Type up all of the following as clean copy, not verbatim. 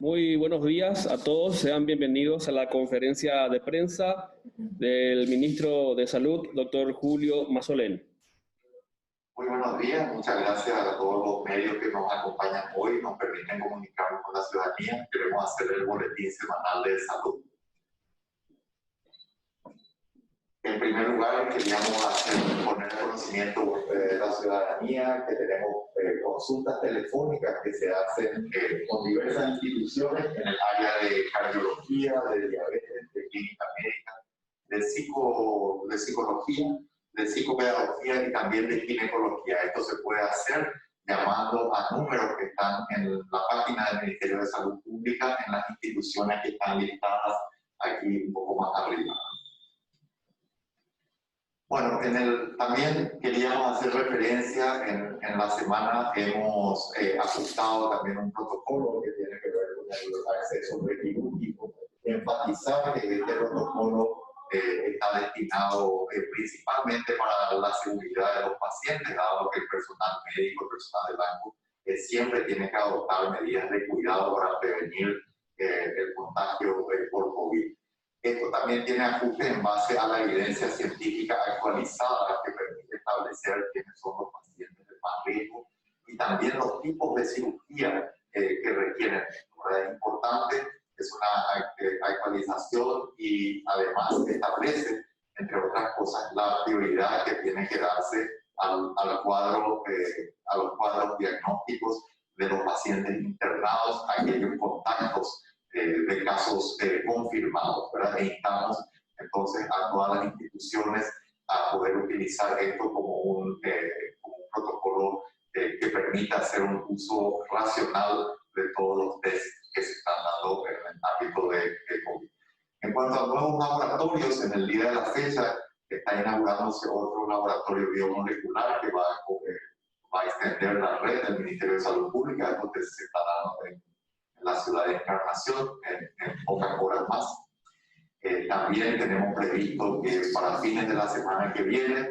Muy buenos días a todos, sean bienvenidos a la conferencia de prensa del ministro de Salud, doctor Julio Mazzoleni. Muy buenos días, muchas gracias a todos los medios que nos acompañan hoy, nos permiten comunicarnos con la ciudadanía. Queremos hacer el boletín semanal de salud. En primer lugar, queríamos poner en conocimiento de la ciudadanía que tenemos consultas telefónicas que se hacen con diversas instituciones en el área de cardiología, de diabetes, de clínica médica, de psicología, de psicopedagogía y también de ginecología. Esto se puede hacer llamando a números que están en la página del Ministerio de Salud Pública, en las instituciones que están listadas aquí un poco más arriba. Bueno, también queríamos hacer referencia, en la semana hemos ajustado también un protocolo que tiene que ver con el acceso quirúrgico, enfatizar que este protocolo está destinado principalmente para la seguridad de los pacientes, dado que el personal médico, el personal de banco, siempre tiene que adoptar medidas de cuidado para prevenir el contagio por COVID. Esto también tiene ajuste en base a la evidencia científica actualizada que permite establecer quiénes son los pacientes de más riesgo y también los tipos de cirugía que requieren. Es importante, es una actualización y además establece, entre otras cosas, la prioridad que tiene que darse a los cuadros diagnósticos de los pacientes internados, aquellos contactos de casos confirmados, ¿verdad? E instamos entonces a todas las instituciones a poder utilizar esto como un protocolo que permita hacer un uso racional de todos los test que se están dando en el ámbito de COVID. En cuanto a nuevos laboratorios, en el día de la fecha está inaugurándose otro laboratorio biomolecular que va a extender la red del Ministerio de Salud Pública. Esto se está dando en la ciudad de Encarnación en pocas horas más. También tenemos previsto que para fines de la semana que viene,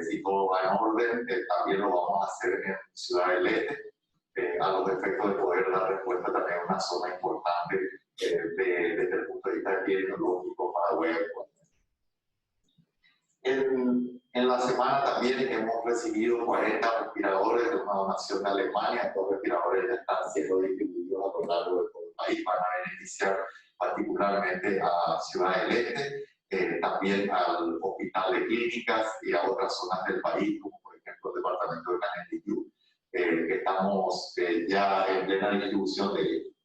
si todo va en orden, también lo vamos a hacer en Ciudad del Este, a los efectos de poder dar respuesta también a una zona importante desde el punto de vista epidemiológico para web. En la semana también hemos recibido 40 respiradores de una donación de Alemania. Estos respiradores ya están siendo distribuidos a lo largo de todo el país, van a beneficiar particularmente a Ciudad del Este, también al Hospital de Clínicas y a otras zonas del país, como por ejemplo el departamento de Canindeyú, que estamos ya en plena distribución de ellos.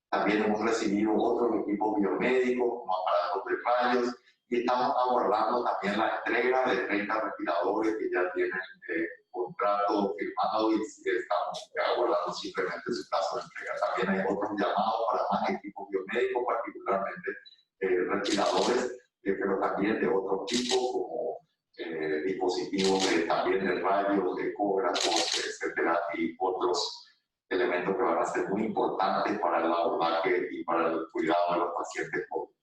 También hemos recibido otros equipos biomédicos, como aparatos de rayos, y estamos aguardando también la entrega de 30 respiradores que ya tienen contrato firmado y estamos aguardando simplemente su caso de entrega. También hay otros llamados para más equipos biomédicos, particularmente respiradores, pero también de otros tipos como dispositivos también de rayos, de ecógrafos, etcétera, y otros elementos que van a ser muy importantes para el abordaje y para el cuidado de los pacientes COVID.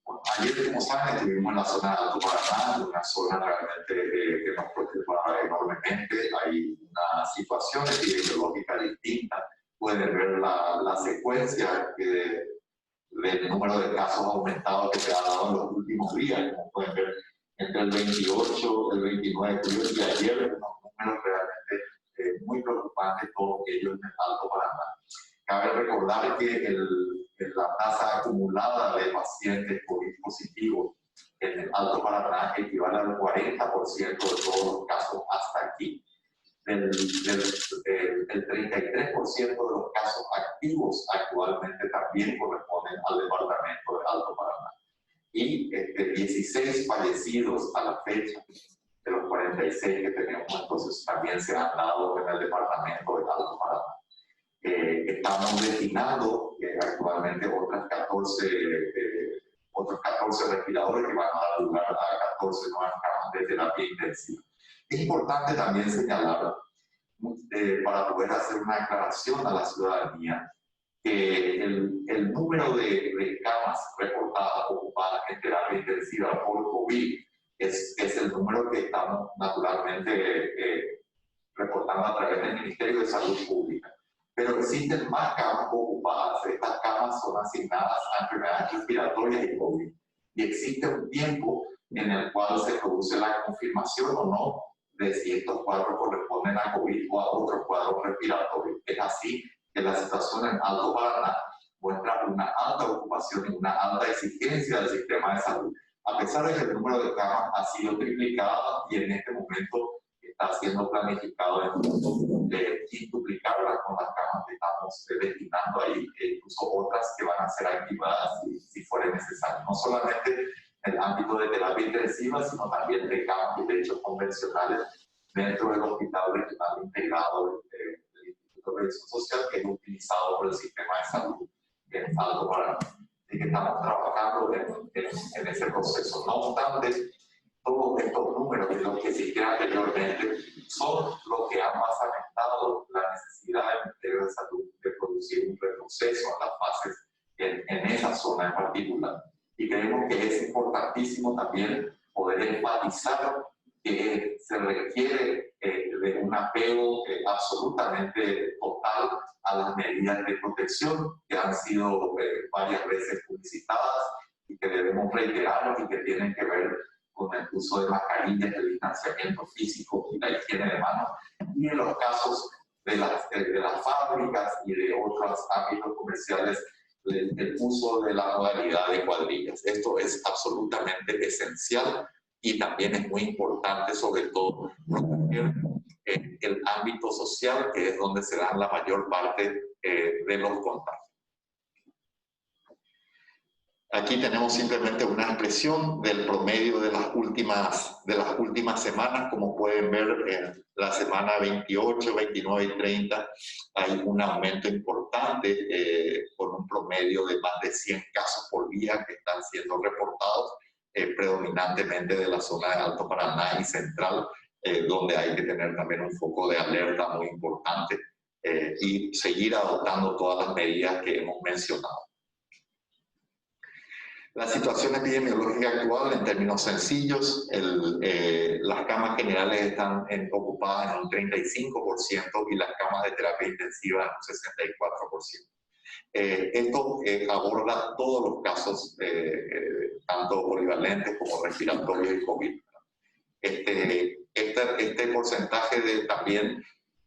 Bueno, ayer, como saben, estuvimos en la zona de Alto Paraná, una zona realmente que nos preocupa enormemente. Hay una situación epidemiológica distinta. Pueden ver la secuencia del número de casos aumentados que se ha dado en los últimos días. Como pueden ver, entre el 28, el 29 de julio y ayer, unos números realmente muy preocupantes, todos ellos en el Alto Paraná. Cabe recordar que la tasa acumulada de pacientes COVID positivos en el Alto Paraná equivale al 40% de todos los casos hasta aquí. El 33% de los casos activos actualmente también corresponden al departamento de Alto Paraná. Y 16 fallecidos a la fecha de los 46 que tenemos, entonces también se han dado en el departamento de Alto Paraná. Estamos destinando actualmente otros 14 respiradores que van a dar lugar a 14 nuevas camas de terapia intensiva. Es importante también señalar, para poder hacer una aclaración a la ciudadanía, que el número de camas reportadas ocupadas en terapia intensiva por COVID es el número que estamos naturalmente reportando a través del Ministerio de Salud Pública. pero existen más camas ocupadas. Estas camas son asignadas a enfermedades respiratorias y COVID. Y existe un tiempo en el cual se produce la confirmación o no de si estos cuadros corresponden a COVID o a otros cuadros respiratorios. Es así que la situación en Alto Paraná muestra una alta ocupación y una alta exigencia del sistema de salud, a pesar de que el número de camas ha sido triplicado y en este momento está siendo planificado en punto de quintuplicarla con las camas que estamos destinando ahí, e incluso otras que van a ser activadas si fuera necesario. No solamente en el ámbito de terapia intensiva, sino también de camas y lechos convencionales dentro del Hospital Regional Integrado del Instituto de Revisión Social, que es utilizado por el sistema de salud en Alto Paraná. Y que estamos trabajando en ese proceso. No obstante, todos estos números de los que existían anteriormente son los que han basamentado la necesidad del Ministerio de Salud de producir un retroceso a las fases en esa zona en particular. Y creemos que es importantísimo también poder enfatizar que se requiere de un apego absolutamente total a las medidas de protección que han sido varias veces publicitadas y que debemos reiterar y que tienen que ver con el uso de mascarillas, el distanciamiento físico y la higiene de manos. Y en los casos de las fábricas y de otros ámbitos comerciales, el uso de la modalidad de cuadrillas. Esto es absolutamente esencial y también es muy importante, sobre todo, proteger el ámbito social, que es donde se dan la mayor parte de los contagios. Aquí tenemos simplemente una expresión del promedio de las últimas semanas. Como pueden ver, en la semana 28, 29 y 30 hay un aumento importante con un promedio de más de 100 casos por día que están siendo reportados, predominantemente de la zona de Alto Paraná y Central, donde hay que tener también un foco de alerta muy importante y seguir adoptando todas las medidas que hemos mencionado. La situación epidemiológica actual, en términos sencillos, las camas generales están ocupadas en un 35% y las camas de terapia intensiva en un 64%. Esto aborda todos los casos, tanto polivalentes como respiratorios y COVID. Este porcentaje también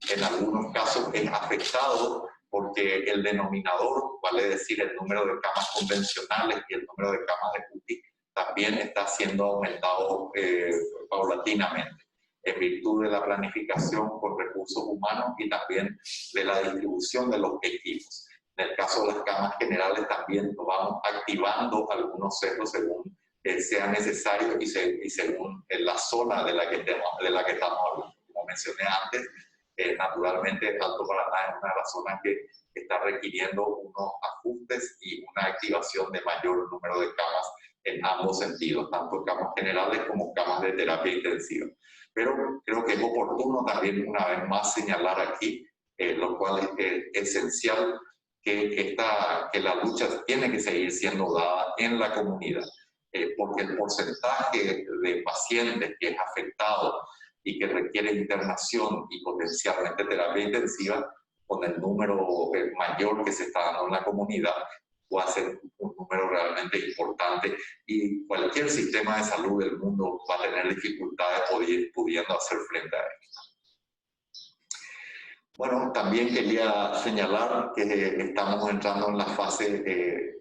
en algunos casos es afectado porque el denominador, vale decir el número de camas convencionales y el número de camas de UTI, también está siendo aumentado paulatinamente en virtud de la planificación con recursos humanos y también de la distribución de los equipos. En el caso de las camas generales también nos vamos activando algunos centros según sea necesario y según la zona de la que estamos hablando. Como mencioné antes, naturalmente Alto Paraná es una de las zonas que está requiriendo unos ajustes y una activación de mayor número de camas en ambos sentidos, tanto camas generales como camas de terapia intensiva. Pero creo que es oportuno también una vez más señalar aquí, lo cual es esencial, que la lucha tiene que seguir siendo dada en la comunidad, porque el porcentaje de pacientes que es afectado y que requiere internación y potencialmente terapia intensiva, con el número mayor que se está dando en la comunidad, va a ser un número realmente importante y cualquier sistema de salud del mundo va a tener dificultades pudiendo hacer frente a esto. Bueno, también quería señalar que estamos entrando en la fase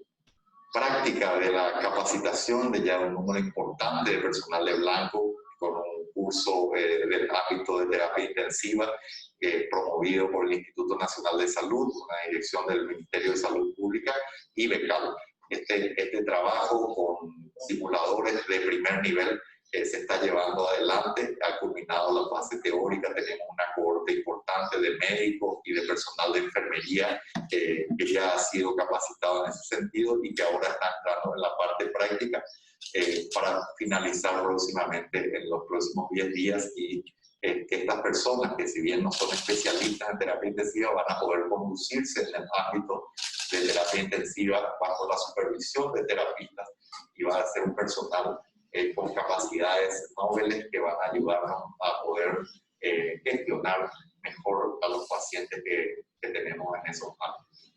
práctica de la capacitación de ya un número importante de personal de blanco con un curso del ámbito de terapia intensiva promovido por el Instituto Nacional de Salud, una dirección del Ministerio de Salud Pública y BECAL. Este trabajo con simuladores de primer nivel se está llevando adelante, ha culminado la fase teórica, tenemos una cohorte importante de médicos y de personal de enfermería que ya ha sido capacitado en ese sentido y que ahora está entrando en la parte práctica para finalizar próximamente en los próximos 10 días y que estas personas, que si bien no son especialistas en terapia intensiva, van a poder conducirse en el ámbito de terapia intensiva bajo la supervisión de terapistas y va a ser un personal con capacidades nobles que van a ayudarnos a poder gestionar mejor a los pacientes que tenemos en esos ámbitos.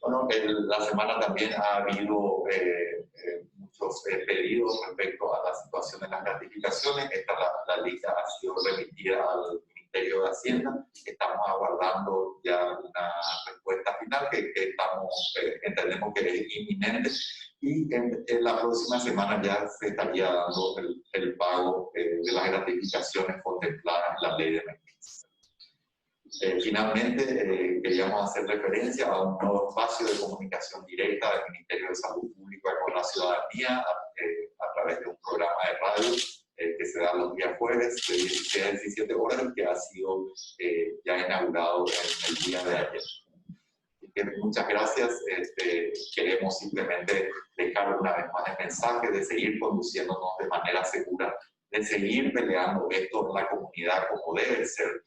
Bueno, la semana también ha habido muchos pedidos respecto a la situación de las gratificaciones. La lista ha sido remitida al Ministerio de Hacienda. Estamos aguardando ya una respuesta final que entendemos que es inminente, y en la próxima semana ya se estaría dando el pago de las gratificaciones contempladas en la ley de emergencia. Finalmente, queríamos hacer referencia a un nuevo espacio de comunicación directa del Ministerio de Salud Pública con la ciudadanía a través de un programa de radio que se da los días jueves de 16 a 17 horas y que ha sido ya inaugurado en el día de ayer. Así que muchas gracias. Queremos simplemente dejar una vez más el mensaje de seguir conduciéndonos de manera segura, de seguir peleando esto en la comunidad como debe ser,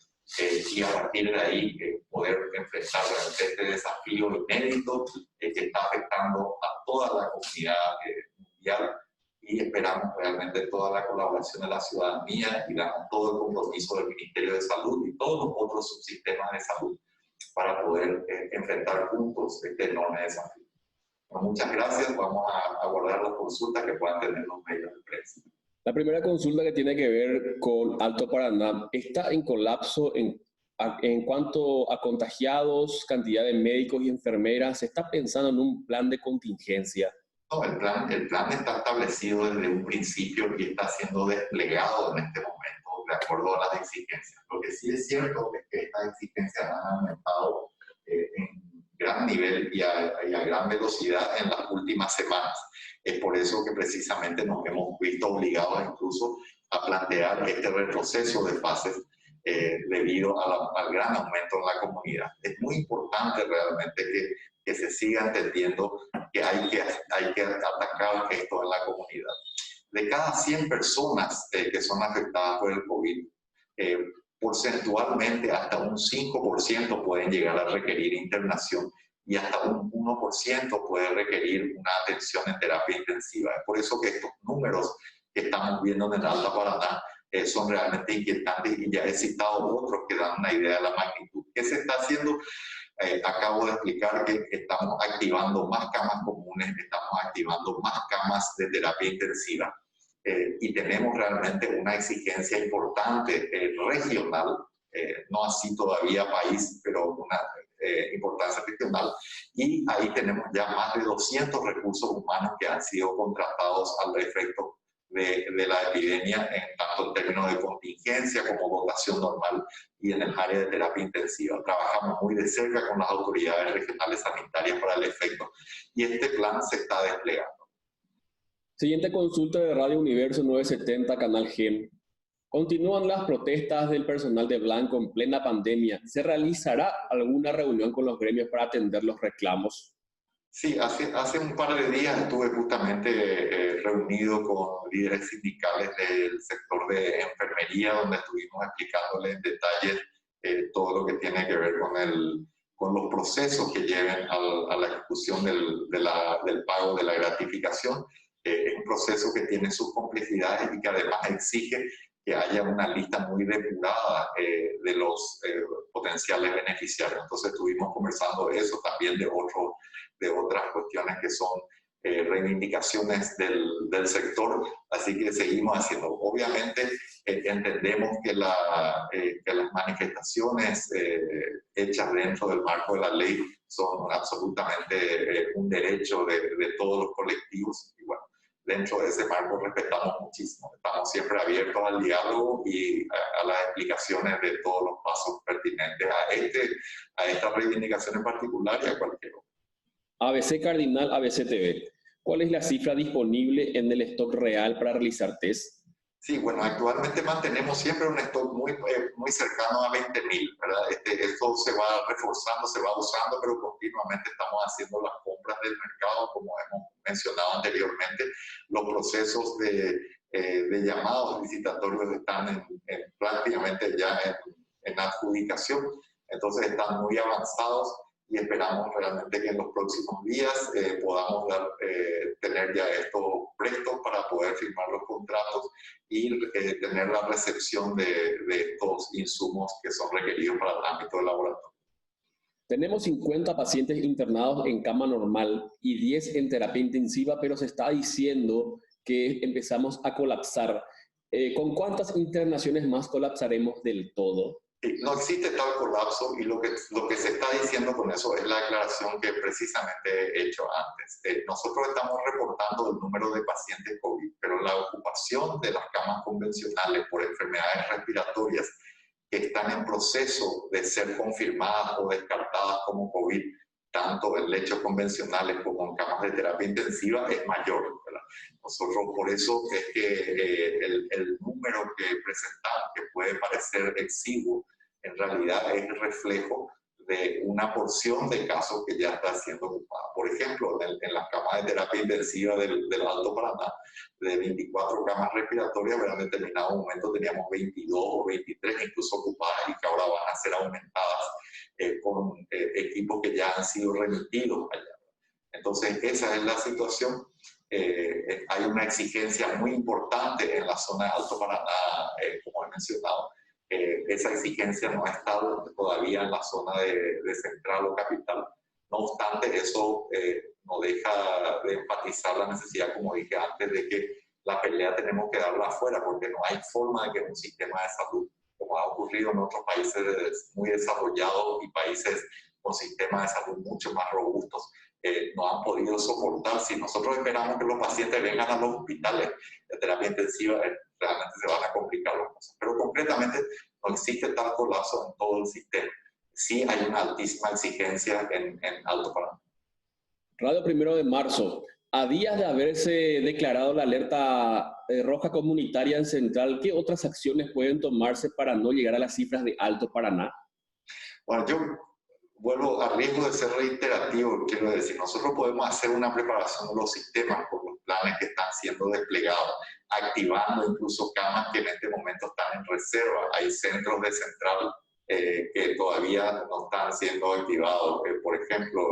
y a partir de ahí poder enfrentar este desafío inédito que está afectando a toda la comunidad mundial, y esperamos realmente toda la colaboración de la ciudadanía y damos todo el compromiso del Ministerio de Salud y todos los otros subsistemas de salud para poder enfrentar juntos este enorme desafío. Bueno, muchas gracias. Vamos a abordar las consultas que puedan tener los medios de prensa. La primera consulta, que tiene que ver con Alto Paraná, ¿está en colapso en cuanto a contagiados, cantidad de médicos y enfermeras? ¿Se está pensando en un plan de contingencia? No, el plan está establecido desde un principio y está siendo desplegado en este momento de acuerdo a las exigencias. Lo que sí es cierto es que estas exigencias han aumentado en gran nivel y a gran velocidad en las últimas semanas. Es por eso que precisamente nos hemos visto obligados incluso a plantear este retroceso de fases debido al gran aumento en la comunidad. Es muy importante realmente que se siga entendiendo que hay que atacar esto en la comunidad. De cada 100 personas que son afectadas por el COVID, porcentualmente hasta un 5% pueden llegar a requerir internación y hasta un 1% puede requerir una atención en terapia intensiva. Es por eso que estos números que estamos viendo en el Alto Paraná son realmente inquietantes, y ya he citado otros que dan una idea de la magnitud. ¿Qué se está haciendo? Acabo de explicar que estamos activando más camas comunes, estamos activando más camas de terapia intensiva, y tenemos realmente una exigencia importante regional, no así todavía país, pero una importancia regional, y ahí tenemos ya más de 200 recursos humanos que han sido contratados al efecto de la epidemia, tanto en términos de contingencia como dotación normal y en el área de terapia intensiva. Trabajamos muy de cerca con las autoridades regionales sanitarias para el efecto, y este plan se está desplegando. Siguiente consulta de Radio Universo 970, Canal GEM. Continúan las protestas del personal de Blanco en plena pandemia. ¿Se realizará alguna reunión con los gremios para atender los reclamos? Sí, hace un par de días estuve justamente reunido con líderes sindicales del sector de enfermería, donde estuvimos explicándoles en detalle todo lo que tiene que ver con los procesos que lleven a la ejecución del pago de la gratificación. Es un proceso que tiene sus complejidades y que además exige que haya una lista muy depurada de los potenciales beneficiarios. Entonces estuvimos conversando de eso, también de otras cuestiones que son reivindicaciones del sector, así que seguimos haciendo. Obviamente entendemos que las manifestaciones hechas dentro del marco de la ley son absolutamente un derecho de todos los colectivos, y bueno, dentro de ese marco respetamos muchísimo. Estamos siempre abiertos al diálogo y a las explicaciones de todos los pasos pertinentes a esta reivindicación en particular y a cualquier otra. ABC Cardinal, ABC TV. ¿Cuál es la cifra disponible en el stock real para realizar test? Sí, bueno, actualmente mantenemos siempre un stock muy cercano a 20.000, ¿verdad? Esto se va reforzando, se va usando, pero continuamente estamos haciendo las compras del mercado, como hemos mencionado anteriormente. Los procesos de llamados licitatorios están prácticamente ya en adjudicación, entonces están muy avanzados, y esperamos realmente que en los próximos días podamos tener ya esto presto para poder firmar los contratos y tener la recepción de estos insumos que son requeridos para el ámbito del laboratorio. Tenemos 50 pacientes internados en cama normal y 10 en terapia intensiva, pero se está diciendo que empezamos a colapsar. ¿Con cuántas internaciones más colapsaremos del todo? No existe tal colapso y lo que se está diciendo con eso es la declaración que precisamente he hecho antes. Nosotros estamos reportando el número de pacientes COVID, pero la ocupación de las camas convencionales por enfermedades respiratorias que están en proceso de ser confirmadas o descartadas como COVID, tanto en lechos convencionales como en camas de terapia intensiva, es mayor, ¿verdad? Nosotros por eso es que el número que presentamos, que puede parecer exiguo, en realidad es el reflejo de una porción de casos que ya está siendo ocupada. Por ejemplo, en las camas de terapia intensiva del Alto Paraná, de 24 camas respiratorias, en determinado momento teníamos 22 o 23 incluso ocupadas y que ahora van a ser aumentadas con equipos que ya han sido remitidos allá. Entonces, esa es la situación. Hay una exigencia muy importante en la zona de Alto Paraná, como he mencionado. Esa exigencia no ha estado todavía en la zona de Central o Capital. No obstante, eso no deja de enfatizar la necesidad, como dije antes, de que la pelea tenemos que darla afuera, porque no hay forma de que un sistema de salud, como ha ocurrido en otros países muy desarrollados y países con sistemas de salud mucho más robustos, no han podido soportar. Si nosotros esperamos que los pacientes vengan a los hospitales de terapia intensiva, realmente se van a complicar las cosas. Pero concretamente no existe tal colapso en todo el sistema. Sí hay una altísima exigencia en Alto Paraná. Radio 1 de marzo. A días de haberse declarado la alerta roja comunitaria en Central, ¿qué otras acciones pueden tomarse para no llegar a las cifras de Alto Paraná? Bueno, yo vuelvo a riesgo de ser reiterativo, quiero decir, nosotros podemos hacer una preparación de los sistemas por los planes que están siendo desplegados, activando incluso camas que en este momento están en reserva. Hay centros de Central que todavía no están siendo activados, por ejemplo,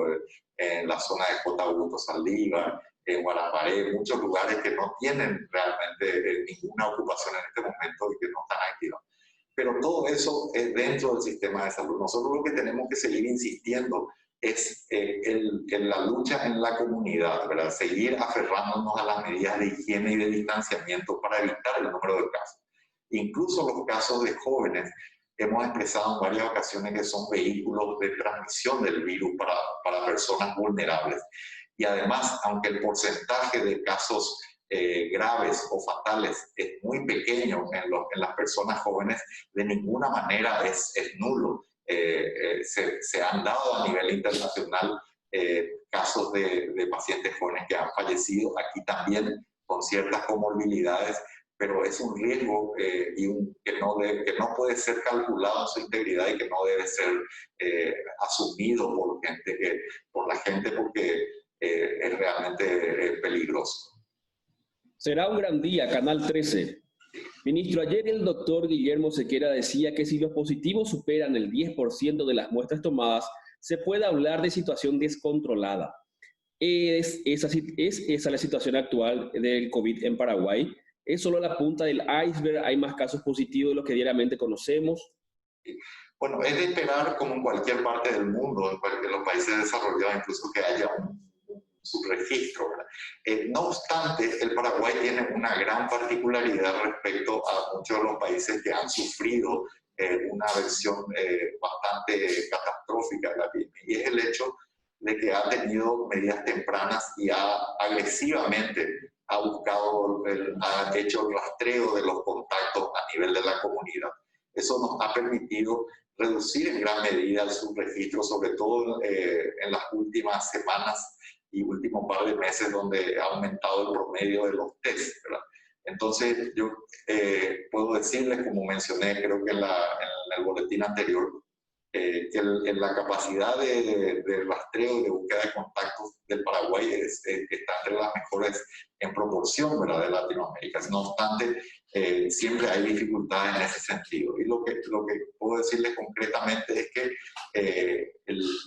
en la zona de J. Augusto Saldívar, en Guaraparé, muchos lugares que no tienen realmente ninguna ocupación en este momento y que no están activados. Pero todo eso es dentro del sistema de salud. Nosotros lo que tenemos que seguir insistiendo es en la lucha en la comunidad, ¿verdad? Seguir aferrándonos a las medidas de higiene y de distanciamiento para evitar el número de casos. Incluso los casos de jóvenes, hemos expresado en varias ocasiones que son vehículos de transmisión del virus para personas vulnerables. Y además, aunque el porcentaje de casos graves o fatales es muy pequeño en las personas jóvenes, de ninguna manera es nulo. Se han dado a nivel internacional casos de pacientes jóvenes que han fallecido, aquí también con ciertas comorbilidades, pero es un riesgo que no puede ser calculado en su integridad y que no debe ser asumido por la gente porque es realmente peligroso. Será un gran día, Canal 13. Ministro, ayer el doctor Guillermo Sequera decía que si los positivos superan el 10% de las muestras tomadas, se puede hablar de situación descontrolada. ¿Es esa la situación actual del COVID en Paraguay? ¿Es solo la punta del iceberg? ¿Hay más casos positivos de los que diariamente conocemos? Bueno, es de esperar, como en cualquier parte del mundo, en los países desarrollados, incluso que haya un subregistro. No obstante, el Paraguay tiene una gran particularidad respecto a muchos de los países que han sufrido una versión bastante catastrófica de la epidemia, y es el hecho de que ha tenido medidas tempranas y agresivamente ha hecho el rastreo de los contactos a nivel de la comunidad. Eso nos ha permitido reducir en gran medida el subregistro, sobre todo en las últimas semanas y último par de meses, donde ha aumentado el promedio de los test, ¿verdad? Entonces, yo puedo decirles, como mencioné, creo que en el boletín anterior, que la capacidad de rastreo y de búsqueda de contactos del Paraguay está entre las mejores en proporción, ¿verdad?, de Latinoamérica. No obstante, siempre hay dificultades en ese sentido. Y lo que puedo decirles concretamente es que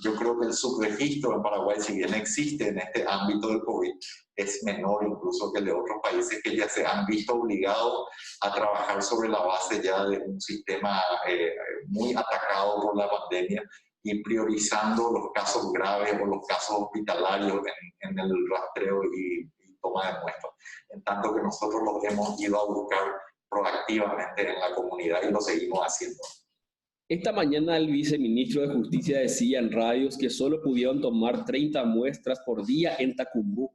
yo creo que el subregistro en Paraguay, si bien existe en este ámbito del COVID, es menor incluso que el de otros países que ya se han visto obligados a trabajar sobre la base ya de un sistema muy atacado por la pandemia y priorizando los casos graves o los casos hospitalarios en el rastreo y toma de muestras, en tanto que nosotros los hemos ido a buscar proactivamente en la comunidad y lo seguimos haciendo. Esta mañana el viceministro de Justicia decía en radios que solo pudieron tomar 30 muestras por día en Tacumbú,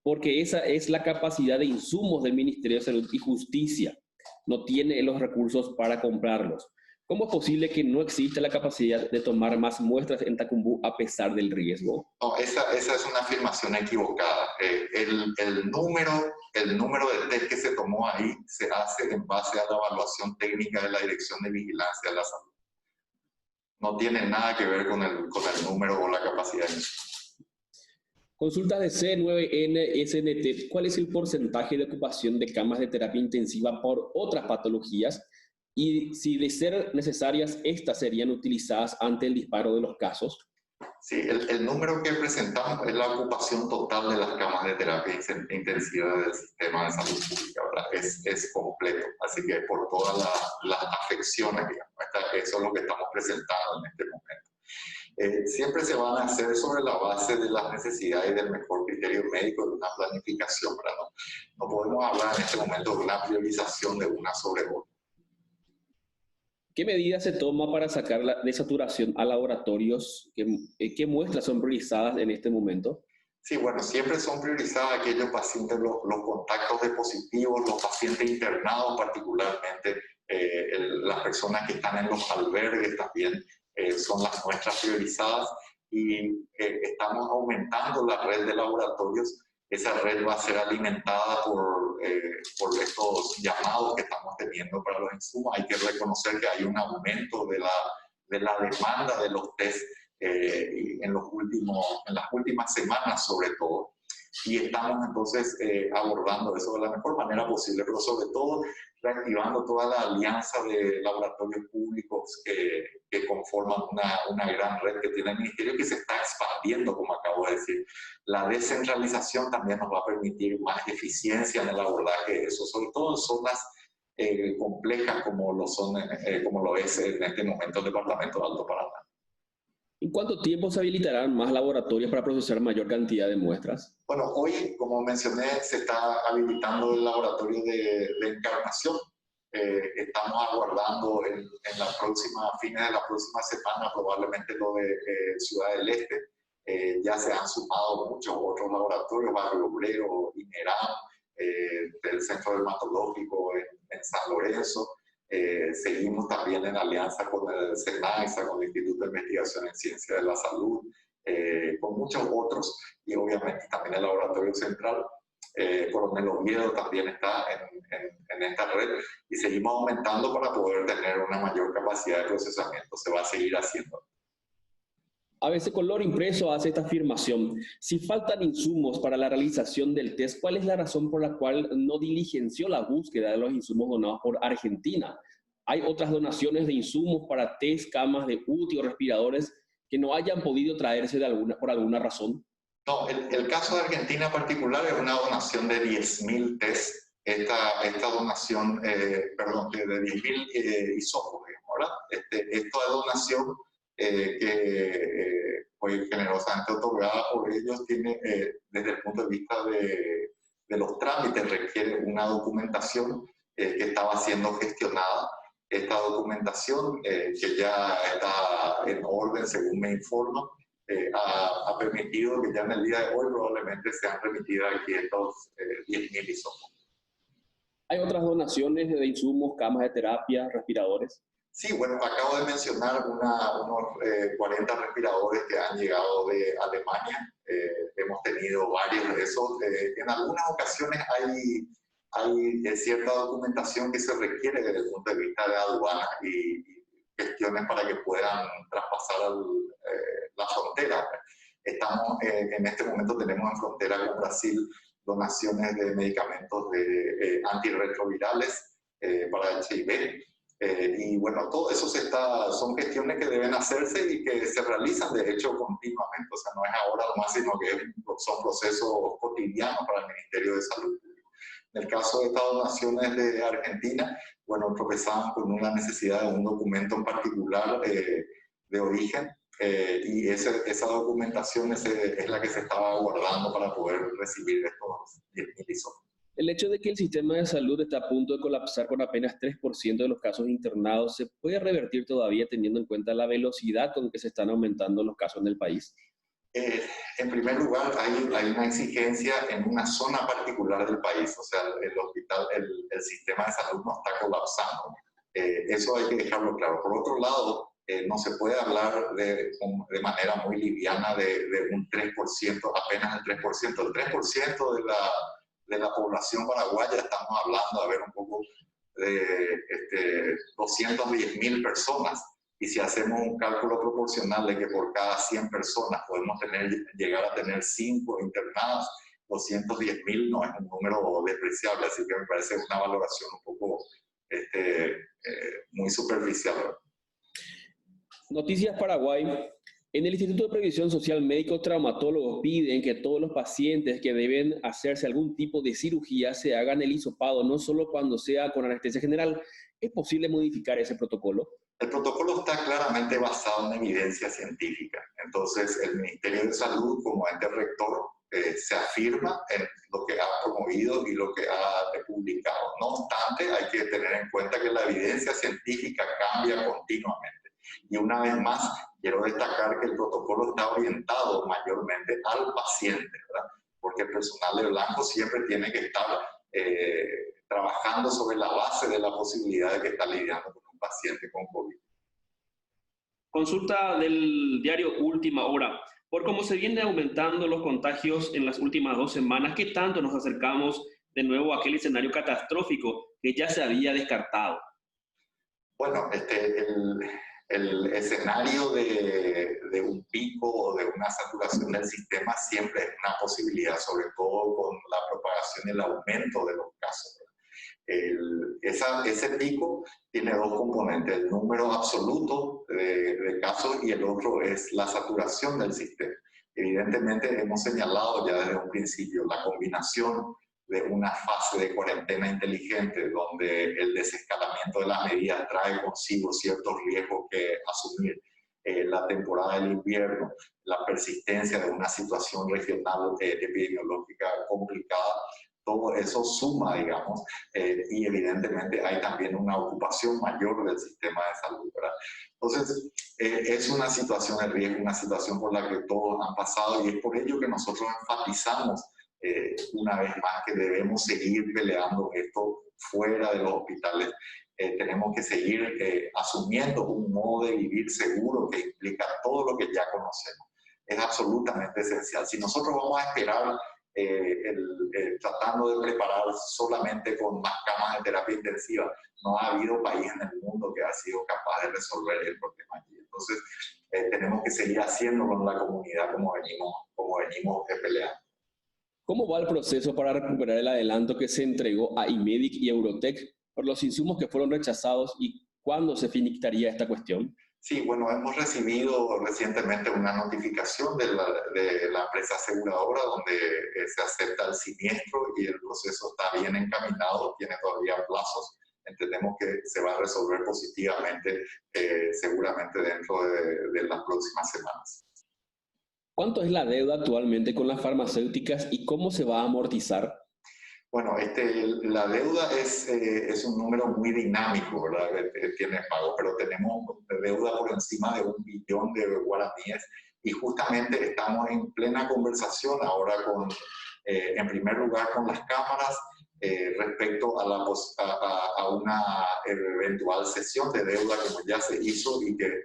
porque esa es la capacidad de insumos del Ministerio de Salud y Justicia. No tiene los recursos para comprarlos. ¿Cómo es posible que no exista la capacidad de tomar más muestras en Tacumbú a pesar del riesgo? No, esa es una afirmación equivocada. El número de test que se tomó ahí se hace en base a la evaluación técnica de la Dirección de Vigilancia de la Salud. No tiene nada que ver con el número o la capacidad. Consultas de C9N, SNT, ¿cuál es el porcentaje de ocupación de camas de terapia intensiva por otras patologías? Y si de ser necesarias, estas serían utilizadas ante el disparo de los casos. Sí, el número que presentamos es la ocupación total de las camas de terapia intensiva del sistema de salud pública, ¿verdad? Es completo, así que por todas las afecciones, digamos, eso es lo que estamos presentando en este momento. Siempre se van a hacer sobre la base de las necesidades y del mejor criterio médico, de una planificación, ¿verdad? No podemos hablar en este momento de una priorización de una sobre otra. ¿Qué medidas se toma para sacar la desaturación a laboratorios? ¿Qué muestras son priorizadas en este momento? Sí, bueno, siempre son priorizadas aquellos pacientes, los contactos de positivos, los pacientes internados particularmente, las personas que están en los albergues también son las muestras priorizadas y estamos aumentando la red de laboratorios. Esa red va a ser alimentada por estos llamados que estamos teniendo para los insumos. Hay que reconocer que hay un aumento de la demanda de los test en las últimas semanas sobre todo. Y estamos entonces abordando eso de la mejor manera posible, pero sobre todo reactivando toda la alianza de laboratorios públicos que conforman una gran red que tiene el Ministerio, que se está expandiendo, como acabo de decir. La descentralización también nos va a permitir más eficiencia en el abordaje de eso, sobre todo en zonas complejas como lo es en este momento el Departamento de Alto Paraná. ¿En cuánto tiempo se habilitarán más laboratorios para procesar mayor cantidad de muestras? Bueno, hoy, como mencioné, se está habilitando el laboratorio de Encarnación. Estamos aguardando en fines de la próxima semana, probablemente lo de Ciudad del Este. Ya se han sumado muchos otros laboratorios, Barrio Obrero, INERAM, del Centro Dermatológico en San Lorenzo. Seguimos también en alianza con el SENAISA, con el Instituto de Investigación en Ciencia de la Salud, con muchos otros, y obviamente también el Laboratorio Central. Coronel Oviedo también está en esta red, y seguimos aumentando para poder tener una mayor capacidad de procesamiento. Se va a seguir haciendo. ABC Color Impreso hace esta afirmación. Si faltan insumos para la realización del test, ¿cuál es la razón por la cual no diligenció la búsqueda de los insumos donados por Argentina? ¿Hay otras donaciones de insumos para test, camas de UTI o respiradores que no hayan podido traerse por alguna razón? No, el caso de Argentina en particular es una donación de 10.000 test. Esta donación, de 10.000 hisopos, ¿verdad? Esta donación que fue generosamente otorgada por ellos, tiene, desde el punto de vista de los trámites, requiere una documentación que estaba siendo gestionada. Esta documentación, que ya está en orden según me informan, ha permitido que ya en el día de hoy probablemente sean remitidas aquí estos 10.000 hisopos. ¿Hay otras donaciones de insumos, camas de terapia, respiradores? Sí, bueno, acabo de mencionar unos 40 respiradores que han llegado de Alemania. Hemos tenido varios de esos. En algunas ocasiones hay cierta documentación que se requiere desde el punto de vista de aduanas y gestiones para que puedan traspasar la frontera. En este momento tenemos en frontera con Brasil donaciones de medicamentos antirretrovirales para HIV. Y bueno, todo eso son gestiones que deben hacerse y que se realizan de hecho continuamente, o sea, no es ahora nomás, sino que son procesos cotidianos para el Ministerio de Salud. En el caso de estas donaciones de Argentina, bueno, tropezaban con una necesidad de un documento en particular de origen, y esa documentación es la que se estaba guardando para poder recibir estos 10.000 insumos. El hecho de que el sistema de salud está a punto de colapsar con apenas 3% de los casos internados, ¿se puede revertir todavía teniendo en cuenta la velocidad con que se están aumentando los casos en el país? En primer lugar, hay una exigencia en una zona particular del país, o sea, el sistema de salud no está colapsando. Eso hay que dejarlo claro. Por otro lado, no se puede hablar de manera muy liviana de un 3%, apenas el 3%. El 3% de la población paraguaya, estamos hablando, a ver, un poco de 210.000 personas. Y si hacemos un cálculo proporcional de que por cada 100 personas podemos llegar a tener 5 internadas, 210.000 no es un número despreciable, así que me parece una valoración un poco muy superficial. Noticias Paraguay. En el Instituto de Previsión Social, médicos traumatólogos piden que todos los pacientes que deben hacerse algún tipo de cirugía se hagan el hisopado, no solo cuando sea con anestesia general. ¿Es posible modificar ese protocolo? El protocolo está claramente basado en evidencia científica. Entonces, el Ministerio de Salud, como ente rector, se afirma en lo que ha promovido y lo que ha publicado. No obstante, hay que tener en cuenta que la evidencia científica cambia continuamente. Y una vez más, quiero destacar que el protocolo está orientado mayormente al paciente, ¿verdad? Porque el personal de blanco siempre tiene que estar trabajando sobre la base de la posibilidad de que está lidiando con un paciente con COVID. Consulta del diario Última Hora. Por cómo se vienen aumentando los contagios en las últimas 2 semanas, ¿qué tanto nos acercamos de nuevo a aquel escenario catastrófico que ya se había descartado? Bueno, el escenario de un pico o de una saturación del sistema siempre es una posibilidad, sobre todo con la propagación y el aumento de los casos. Ese pico tiene 2 componentes, el número absoluto de casos y el otro es la saturación del sistema. Evidentemente hemos señalado ya desde un principio la combinación de una fase de cuarentena inteligente donde el desescalamiento de las medidas trae consigo ciertos riesgos que asumir, la temporada del invierno, la persistencia de una situación regional epidemiológica complicada. Todo eso suma, digamos, y evidentemente hay también una ocupación mayor del sistema de salud, ¿verdad? Entonces, es una situación de riesgo, una situación por la que todos han pasado y es por ello que nosotros enfatizamos una vez más que debemos seguir peleando esto fuera de los hospitales. Tenemos que seguir asumiendo un modo de vivir seguro que implica todo lo que ya conocemos. Es absolutamente esencial. Si nosotros vamos a esperar tratando de preparar solamente con más camas de terapia intensiva, no ha habido país en el mundo que ha sido capaz de resolver el problema allí. Entonces, tenemos que seguir haciéndolo en la comunidad como venimos peleando. ¿Cómo va el proceso para recuperar el adelanto que se entregó a IMEDIC y Eurotec por los insumos que fueron rechazados y cuándo se finiquitaría esta cuestión? Sí, bueno, hemos recibido recientemente una notificación de la empresa aseguradora donde se acepta el siniestro y el proceso está bien encaminado, tiene todavía plazos. Entendemos que se va a resolver positivamente seguramente dentro de las próximas semanas. ¿Cuánto es la deuda actualmente con las farmacéuticas y cómo se va a amortizar? Bueno, la deuda es un número muy dinámico, ¿verdad? Tiene pago, pero tenemos deuda por encima de 1 billón de guaraníes y justamente estamos en plena conversación ahora en primer lugar con las cámaras respecto a una eventual sesión de deuda como ya se hizo y que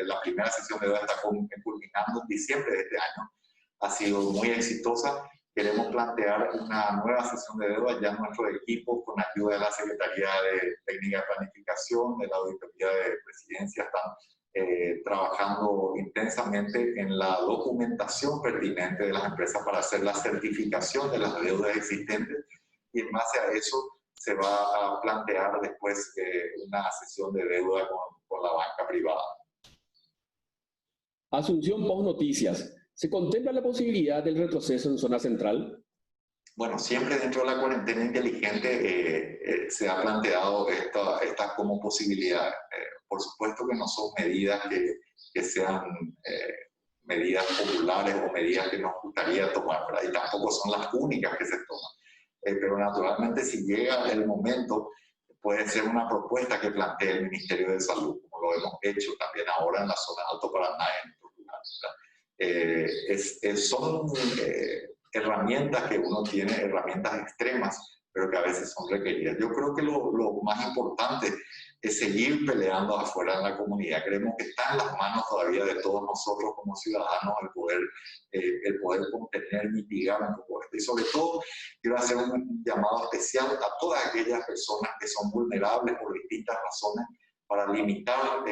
la primera sesión de deuda está culminando en diciembre de este año. Ha sido muy exitosa. Queremos plantear una nueva sesión de deuda ya nuestro equipo con ayuda de la Secretaría de Técnica de Planificación, de la Auditoría de Presidencia, están trabajando intensamente en la documentación pertinente de las empresas para hacer la certificación de las deudas existentes, y en base a eso se va a plantear después una cesión de deuda con la banca privada. Asunción post noticias. ¿Se contempla la posibilidad del retroceso en zona central? Bueno, siempre dentro de la cuarentena inteligente se ha planteado esta como posibilidad. Por supuesto que no son medidas que sean medidas populares o medidas que nos gustaría tomar, ¿verdad? Y tampoco son las únicas que se toman. Pero naturalmente, si llega el momento, puede ser una propuesta que plantee el Ministerio de Salud, como lo hemos hecho también ahora en la zona de Alto Paraná, en Portugal, son herramientas que uno tiene, herramientas extremas, pero que a veces son requeridas. Yo creo que lo más importante es seguir peleando afuera en la comunidad. Creemos que está en las manos todavía de todos nosotros como ciudadanos el poder contener, mitigar un poco esto. Y sobre todo, quiero hacer un llamado especial a todas aquellas personas que son vulnerables por distintas razones para limitar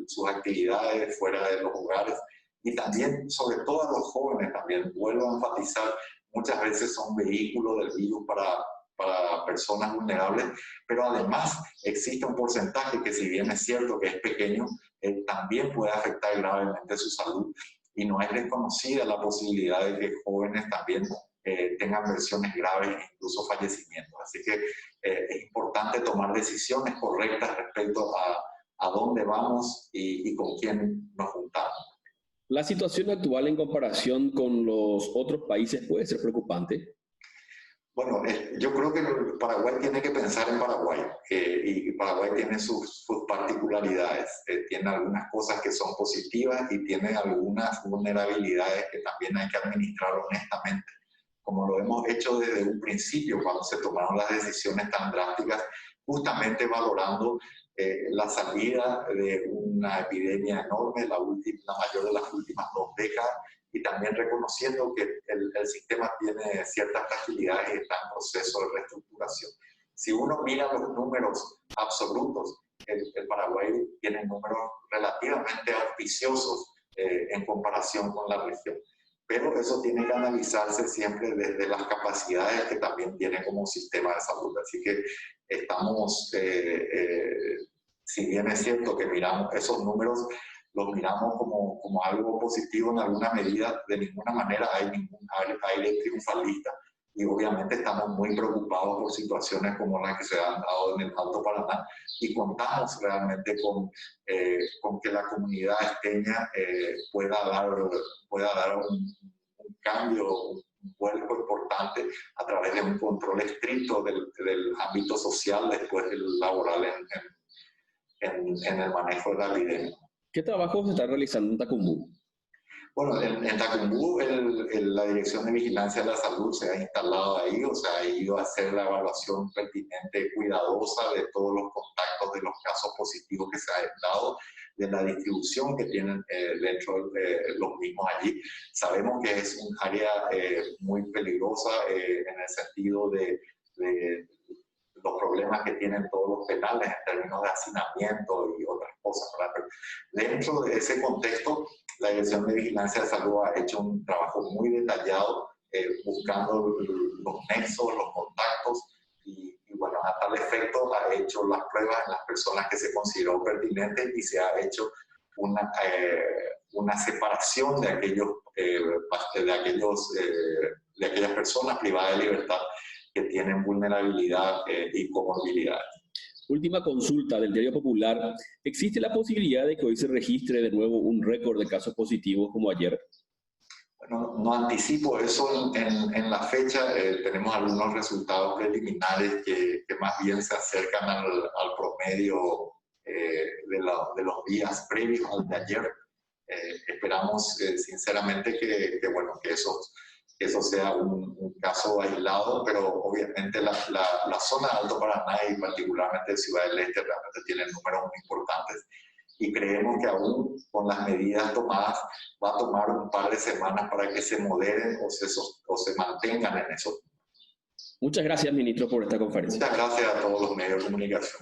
sus actividades fuera de los hogares. Y también, sobre todo a los jóvenes también, vuelvo a enfatizar, muchas veces son vehículos del virus para personas vulnerables, pero además existe un porcentaje que, si bien es cierto que es pequeño, también puede afectar gravemente su salud, y no es desconocida la posibilidad de que jóvenes también tengan versiones graves e incluso fallecimientos. Así que es importante tomar decisiones correctas respecto a dónde vamos y con quién nos juntamos. ¿La situación actual en comparación con los otros países puede ser preocupante? Bueno, yo creo que Paraguay tiene que pensar en Paraguay, y Paraguay tiene sus particularidades, tiene algunas cosas que son positivas y tiene algunas vulnerabilidades que también hay que administrar honestamente, como lo hemos hecho desde un principio cuando se tomaron las decisiones tan drásticas, justamente valorando la salida de una epidemia enorme, la mayor de las últimas 2 décadas, y también reconociendo que el sistema tiene ciertas fragilidades y está en proceso de reestructuración. Si uno mira los números absolutos, el Paraguay tiene números relativamente auspiciosos en comparación con la región. Pero eso tiene que analizarse siempre desde las capacidades que también tiene como sistema de salud. Así que estamos, si bien es cierto que miramos esos números, los miramos como algo positivo en alguna medida, de ninguna manera hay ningún aire triunfalista. Y obviamente estamos muy preocupados por situaciones como las que se han dado en el Alto Paraná, y contamos realmente con que la comunidad esteña pueda dar un cambio, un vuelco importante a través de un control estricto del ámbito social después del laboral en el manejo de la epidemia. ¿Qué trabajo se está realizando en Tacumbú? Bueno, en Tacumbú la Dirección de Vigilancia de la Salud se ha instalado ahí, o sea, ha ido a hacer la evaluación pertinente, cuidadosa de todos los contactos de los casos positivos que se han dado, de la distribución que tienen dentro de los mismos allí. Sabemos que es un área muy peligrosa en el sentido de los problemas que tienen todos los penales en términos de hacinamiento y otras cosas, ¿verdad? Pero dentro de ese contexto, la Dirección de Vigilancia de Salud ha hecho un trabajo muy detallado buscando los nexos, los contactos, y bueno, a tal efecto ha hecho las pruebas en las personas que se consideró pertinentes, y se ha hecho una separación de aquellas personas privadas de libertad que tienen vulnerabilidad y comorbilidades. Última consulta del Diario Popular. ¿Existe la posibilidad de que hoy se registre de nuevo un récord de casos positivos como ayer? Bueno, no anticipo eso en la fecha. Tenemos algunos resultados preliminares que más bien se acercan al promedio de los días previos al de ayer. Esperamos sinceramente que eso sea un caso aislado, pero obviamente la zona de Alto Paraná y particularmente Ciudad del Este realmente tienen números muy importantes, y creemos que aún con las medidas tomadas va a tomar un par de semanas para que se moderen o se mantengan en eso. Muchas gracias, ministro, por esta conferencia. Muchas gracias a todos los medios de comunicación.